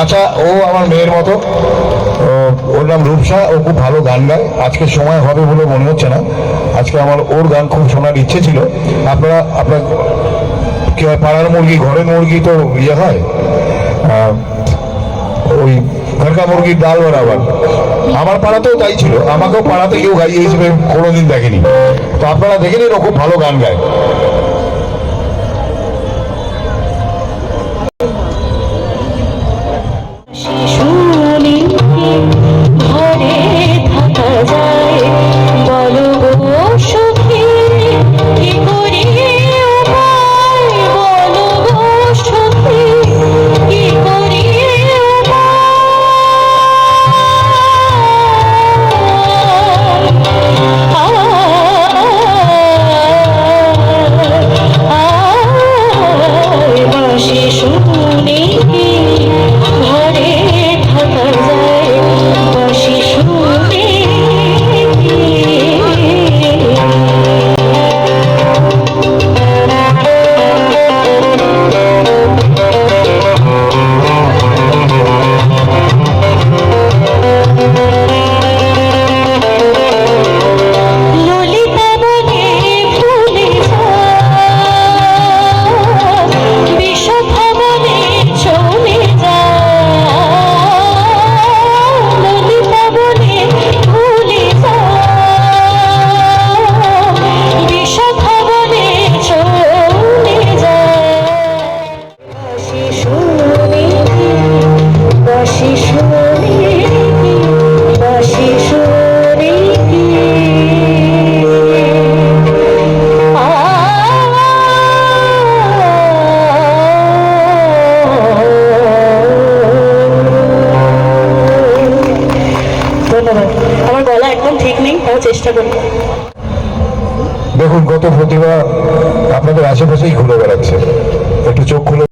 আচ্ছা, ও আমার মেয়ের মতো, ওর নাম রূপসা, ও খুব ভালো গান গায়। আজকে সময় হবে বলে মনে হচ্ছে না, আজকে আমার ওর গান খুব শোনার ইচ্ছে ছিল। আপনার কি হয়, পাড়ার মুরগি ঘরের মুরগি তো ইয়ে হয়, ওই ঘরকা মুরগির ডাল বরাবর। আমার পাড়াতেও তাই ছিল, আমাকেও পাড়াতে কেউ গাইয়ে হিসেবে কোনোদিন দেখেনি। তো আপনারা দেখে নিন, ও খুব ভালো গান গায়। আমার গলা একদম ঠিক নেই, তাও চেষ্টা করি। দেখুন, কত প্রতিভা আপনাদের আশেপাশেই ঘুরে বেড়াচ্ছে, একটু চোখ খুলে